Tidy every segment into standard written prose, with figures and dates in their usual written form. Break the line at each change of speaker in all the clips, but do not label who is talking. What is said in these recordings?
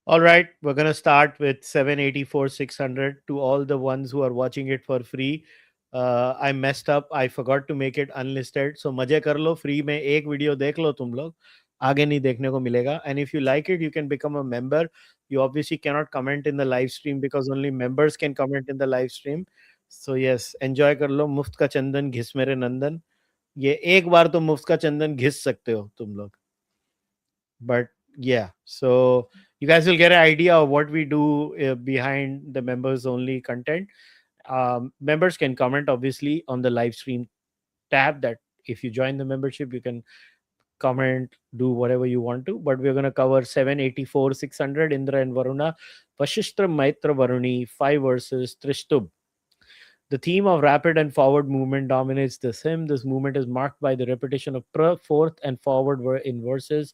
All right, we're gonna start with 784 600 to all the ones who are watching it for free. I messed up. I forgot to make it unlisted. So मजे कर लो free में एक video देख लो तुम लोग आगे नहीं देखने को मिलेगा. And if you like it, you can become a member. You obviously cannot comment in the live stream because only members can comment in the live stream. So yes, enjoy कर लो. मुफ्त का चंदन घिस मेरे नंदन. ये एक बार तो मुफ्त का चंदन घिस सकते हो तुम लोग. But yeah, so you guys will get an idea of what we do behind the members only content. Members can comment obviously on the live stream tab, that if you join the membership you can comment, do whatever you want to. But we're going to cover 784 600 Indra and Varuna, Vashishtra Maitra Varuni, 5 verses, Trishtub. The theme of rapid and forward movement dominates this hymn. This movement is marked by the repetition of fourth and forward in verses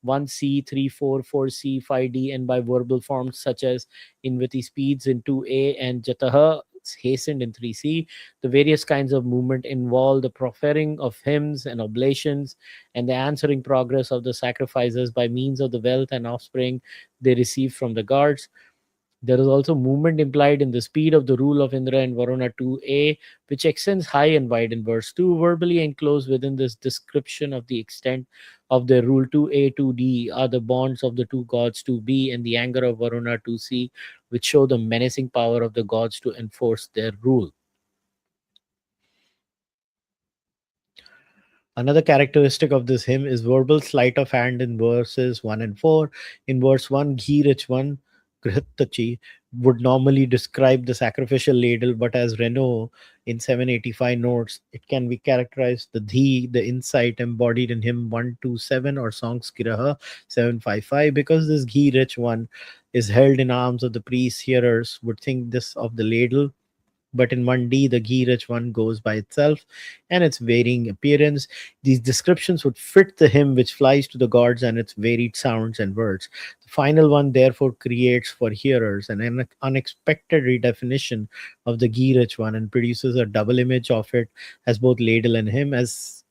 1C, 3, 4, 4C, 5D, and by verbal forms such as Inviti speeds in 2A and Jataha hastened in 3C. The various kinds of movement involve the proffering of hymns and oblations and the answering progress of the sacrifices by means of the wealth and offspring they receive from the gods. There is also movement implied in the speed of the rule of Indra and Varuna 2a, which extends high and wide in verse 2. Verbally enclosed within this description of the extent of their rule 2a, 2d are the bonds of the two gods 2b and the anger of Varuna 2c, which show the menacing power of the gods to enforce their rule. Another characteristic of this hymn is verbal sleight of hand in verses 1 and 4. In verse 1, Ghee Rich 1, Grihattachi, would normally describe the sacrificial ladle, but as Renault in 785 notes, it can be characterized the insight embodied in hymn 127 or songs Kiraha 755. Because this Ghee Rich 1 is held in arms of the priest, hearers would think this of the ladle, but in 1D, the ghee rich one goes by itself and its varying appearance. These descriptions would fit the hymn which flies to the gods and its varied sounds and words. The final one, therefore, creates for hearers an unexpected redefinition of the ghee rich one and produces a double image of it as both ladle and hymn. As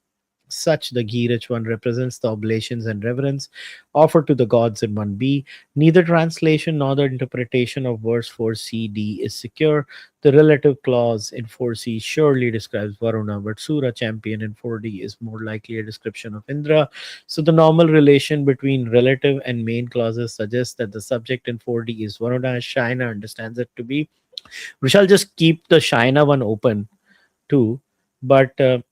such, the ghee rich one represents the oblations and reverence offered to the gods in 1b. Neither translation nor the interpretation of verse 4cd is secure. The relative clause in 4c surely describes Varuna, but Sura champion in 4d is more likely a description of Indra. So the normal relation between relative and main clauses suggests that the subject in 4d is Varuna, as Shaina understands it to be. We shall just keep the Shaina one open too, but the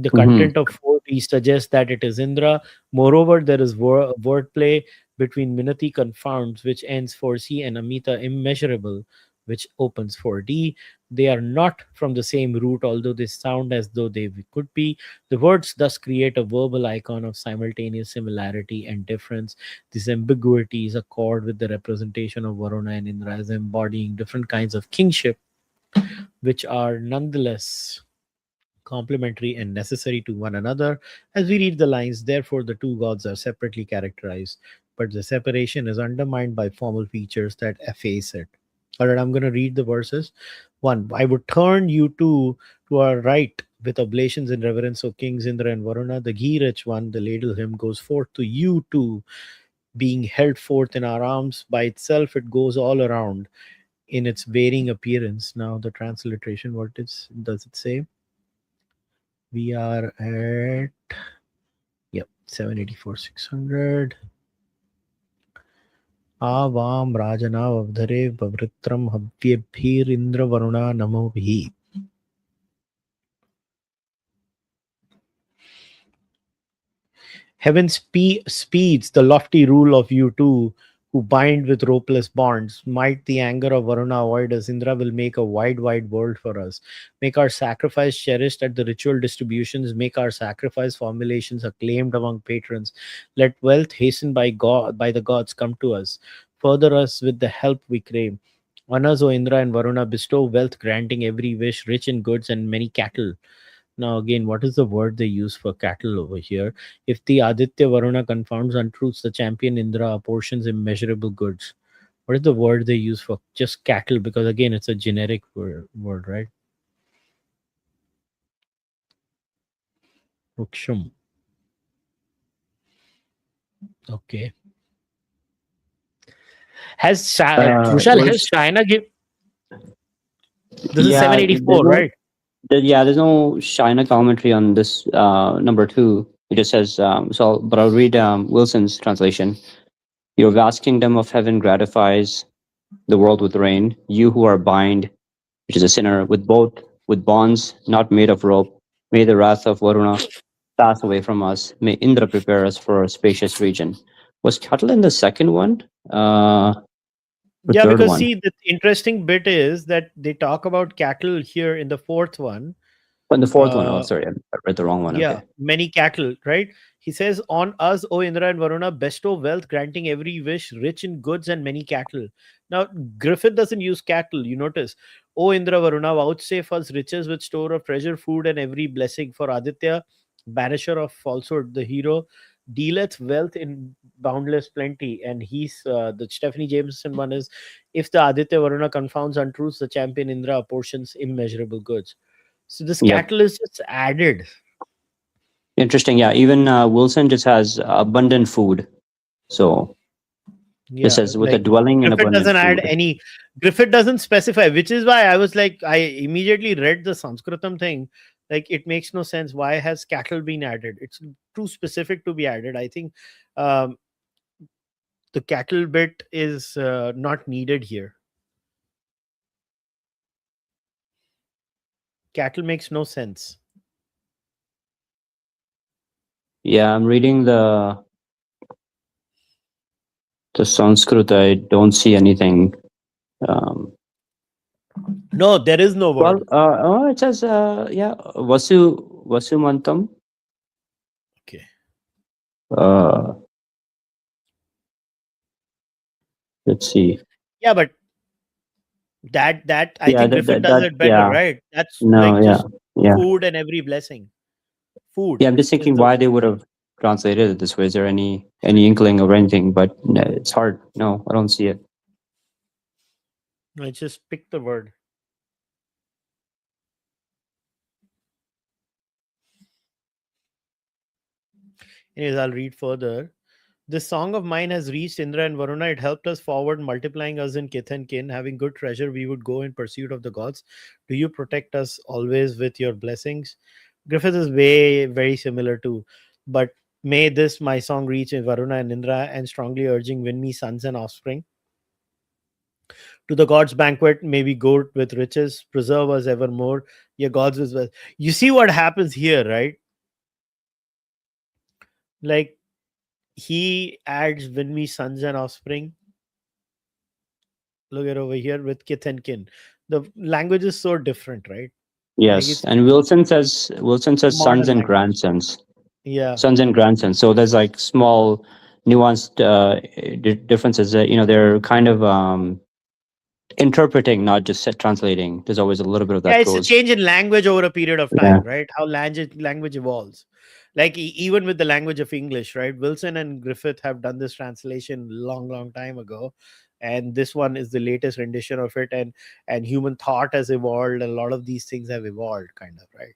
content
Mhm.
of 4D suggests that it is Indra. Moreover, there is wordplay between Minati confounds, which ends 4C, and Amita immeasurable, which opens 4D. They are not from the same root, although they sound as though they could be. The words thus create a verbal icon of simultaneous similarity and difference. These ambiguities accord with the representation of Varuna and Indra as embodying different kinds of kingship, which are nonetheless complementary and necessary to one another. As we read the lines, therefore, the two gods are separately characterized, but the separation is undermined by formal features that efface it. All right, I'm going to read the verses. 1. I would turn you two to our right with oblations and reverence, O kings Indra and Varuna. The ghee rich one, the ladle hymn, goes forth to you two, being held forth in our arms. By itself, it goes all around in its varying appearance. Now, the transliteration, does it say? We are at, yep, 784 600. Awam राजनावधरे पवृत्रम हव्येभिरिन्द्रवरुणा नमोभिः. Heaven speeds the lofty rule of you two who bind with ropeless bonds. Might the anger of Varuna avoid us, Indra will make a wide, wide world for us. Make our sacrifice cherished at the ritual distributions. Make our sacrifice formulations acclaimed among patrons. Let wealth hasten by the gods come to us. Further us with the help we crave. On us, O Indra and Varuna, bestow wealth, granting every wish, rich in goods and many cattle. Now, again, what is the word they use for cattle over here? If the Aditya Varuna confounds untruths, the champion Indra apportions immeasurable goods. What is the word they use for just cattle? Because again, it's a generic word, right? Ruksham. Okay.
What
Has
is?
China give? This is
Yeah, there's
784,
no.
right?
Yeah, there's no China commentary on this number two. It just says so. But I'll read Wilson's translation. Your vast kingdom of heaven gratifies the world with rain. You who are bind, which is a sinner, with bonds not made of rope. May the wrath of Varuna pass away from us. May Indra prepare us for a spacious region. Was cattle in the second one? Or
Yeah,
third
because
one?
see, the interesting bit is that they talk about cattle here in the fourth one.
Oh, the fourth one. Oh,
Uh,
sorry, I read the wrong one.
yeah,
Okay.
many cattle, right? He says, on us, O Indra and Varuna, bestow wealth, granting every wish, rich in goods and many cattle. Now, Griffith doesn't use cattle, you notice. O Indra, Varuna, vouchsafe us riches with store of treasure, food, and every blessing. For Aditya, banisher of falsehood, the hero, dealeth wealth in boundless plenty. And the Stephanie Jameson one is, if the Aditya Varuna confounds untruths, the champion Indra apportions immeasurable goods. So this
Yep.
cattle is just added.
Interesting. Yeah. Even Wilson just has abundant food. So it
Yeah,
says with a
like
dwelling and
Griffith
abundant
doesn't add
food.
any. Griffith doesn't specify, which is why I was like, I immediately read the Sanskritam thing. Like, it makes no sense. Why has cattle been added? It's too specific to be added. I think um, the cattle bit is not needed here. Cattle makes no sense.
Yeah, I'm reading the Sanskrit. I don't see anything. Um,
No, there is no word.
it says yeah, Vasumantam.
Okay.
Uh, let's see.
Yeah, but that I
Yeah,
think Griffith does
that
it better,
yeah.
right? That's
No,
like
yeah,
just
yeah,
food and every blessing. Food
yeah. I'm just
is
thinking
the
why they would have translated it this way. Is there any inkling or anything? But no, it's hard. No, I don't see it.
I just pick the word. Anyways, I'll read further. This song of mine has reached Indra and Varuna. It helped us forward, multiplying us in kith and kin. Having good treasure, we would go in pursuit of the gods. Do you protect us always with your blessings? Griffith is very similar too. But may this my song reach Varuna and Indra, and strongly urging win me sons and offspring. To the gods' banquet, may we go with riches, preserve us evermore. Your gods is well. You see what happens here, right? Like, he adds win me sons and offspring. Look at over here with kith and kin. The language is so different, right? Like,
Yes,
it's
and Wilson says sons
modern
and
language.
grandsons.
Yeah.
Sons and grandsons. So there's like small, nuanced differences that they're kind of interpreting, not just translating. There's always a little bit of
Yeah,
that
it's a
goes.
change in language over a period of
Yeah.
time, right? How language evolves. Like, even with the language of English, right? Wilson and Griffith have done this translation long time ago, and this one is the latest rendition of it. And human thought has evolved. A lot of these things have evolved, kind of, right?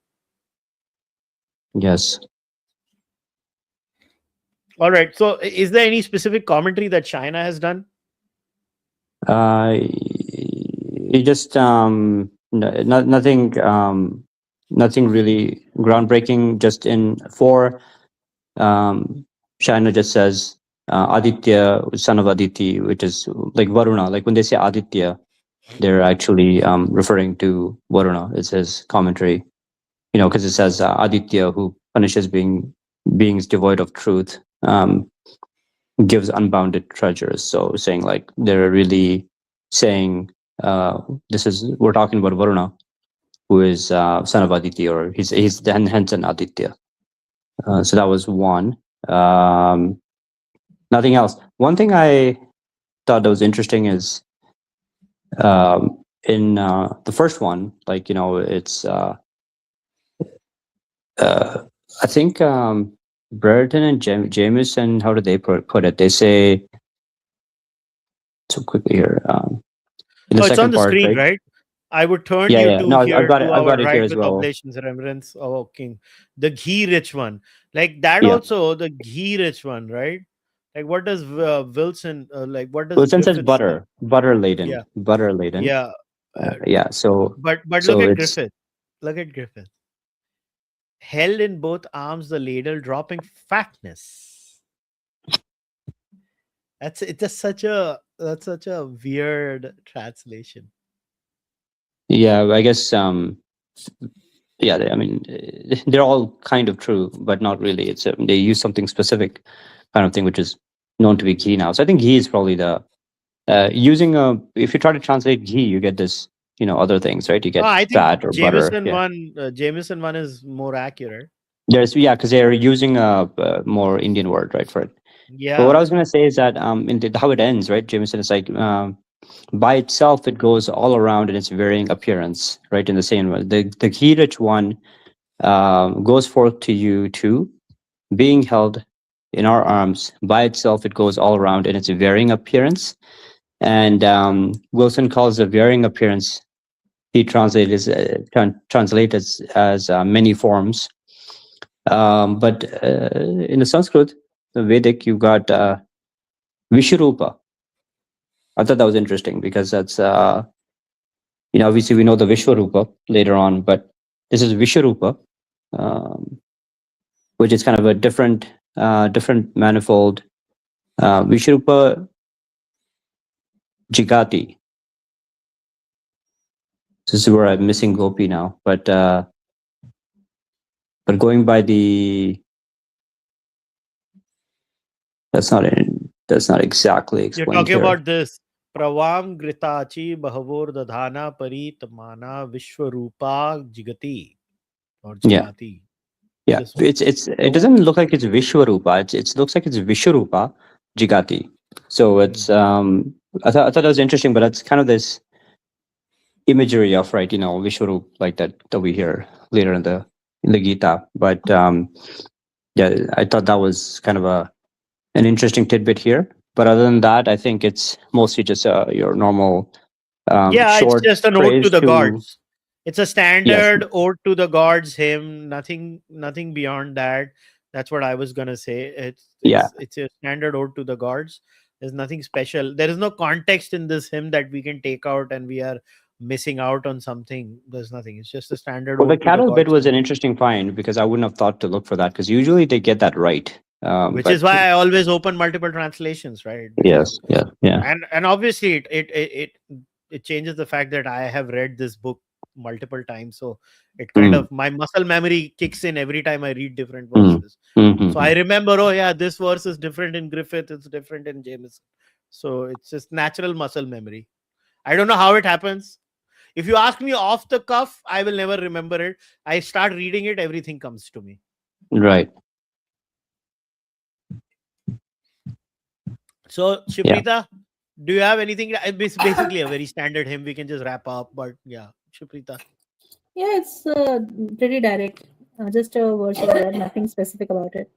Yes.
All right. So, is there any specific commentary that China has done?
It just nothing nothing really groundbreaking. Just in four, China just says Aditya, son of Aditi, which is like Varuna. Like when they say Aditya, they're actually referring to Varuna. It says commentary, because it says Aditya, who punishes beings devoid of truth, gives unbounded treasures. So saying like they're really saying this is we're talking about Varuna, who is son of Aditya, or he's hence an Aditya. So that was one. Nothing else. One thing I thought that was interesting is in the first one, like it's I think Brereton and Jameson. How do they put it? They say so quickly here in the
Oh, it's on
second
the
part,
screen,
right?
right? I would turn
Yeah,
you
yeah.
to
No, I've
here
got it.
to
I've
our
got it here
right
as
with
well.
oblations, remembrance, O King. The ghee rich one. Like that
Yeah,
also, the ghee rich one, right? Like what does Wilson like? What does
Wilson says
Griffith say?
butter laden,
Yeah,
butter laden.
yeah. Uh,
Yeah.
but look
So
at
it's
Griffith. Look at Griffith. Held in both arms, the ladle dropping fatness. It's just such a that's such a weird translation.
yeah. I guess yeah. I mean, they're all kind of true, but not really. It's they use something specific kind of thing, which is known to be ghee now. So I think ghee is probably the using a. If you try to translate ghee, you get this. Other things, right? You
Oh,
get
I think
fat or butter. Yeah.
Jameson one is more accurate.
There's yeah, because they're using a more Indian word, right, for it. But what I
Yeah.
was going to say is that how it ends, right, Jameson, is like by itself, it goes all around in its varying appearance, right? In the same way, the ghee-rich one goes forth to you too, being held in our arms. By itself, it goes all around in its varying appearance. And Wilson calls the varying appearance he translated as many forms. But in the Sanskrit, the Vedic, you got Vishwarupa. I thought that was interesting because that's obviously we know the Vishwarupa later on, but this is Vishwarupa, um, which is kind of a different manifold. Vishwarupa Jigati. This is where I'm missing Gopi now, but going by the that's not exactly
You're
explained
talking
here.
about this. Pravam Gritachi Bahavor Dadhana Paritmana Vishwarupa Jigati or
Yeah,
Jigati.
yeah.
This one.
It doesn't look like it's Vishwarupa. It looks like it's Vishwarupa Jigati. So
Mhm.
it's I thought that was interesting, but it's kind of this imagery of right, Vishwarup like that we hear later in the Gita. But yeah, I thought that was kind of an interesting tidbit here. But other than that, I think it's mostly just your normal
Yeah, it's
short
just an ode to
phrase
the
to
gods. It's a
yes,
standard ode to the gods hymn. Nothing beyond that. That's what I was gonna say.
yeah.
It's a standard ode to the gods. There's nothing special. There is no context in this hymn that we can take out and we are missing out on something. There's nothing. It's just a standard
Well, the
ode to the
cattle bit
gods
was
hymn.
an interesting find because I wouldn't have thought to look for that because usually they get that right.
Which is
But
why I always open multiple translations, right? Because
yes, yeah, yeah.
and obviously it changes the fact that I have read this book multiple times, so it kind
Mm,
of my muscle memory kicks in every time I read different
mm,
verses. So I
mm-hmm.
remember, oh yeah, this verse is different in Griffith, it's different in Jameson. So it's just natural muscle memory. I don't know how it happens. If you ask me off the cuff, I will never remember it. I start reading it, everything comes to me.
Right.
So
Yeah.
Shiprita, do you have anything? It's basically a very standard hymn. We can just wrap up, but yeah, Shiprita.
Yeah, it's pretty direct. Just a verse of word, nothing specific about it.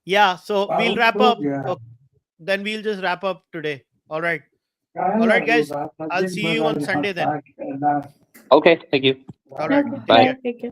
Yeah, so we'll wrap up. Then we'll just wrap up today. All right. All right, guys. I'll see you on Sunday then.
Okay. Thank you.
All right.
Okay,
Take
Bye.
bye.
care.
Take care.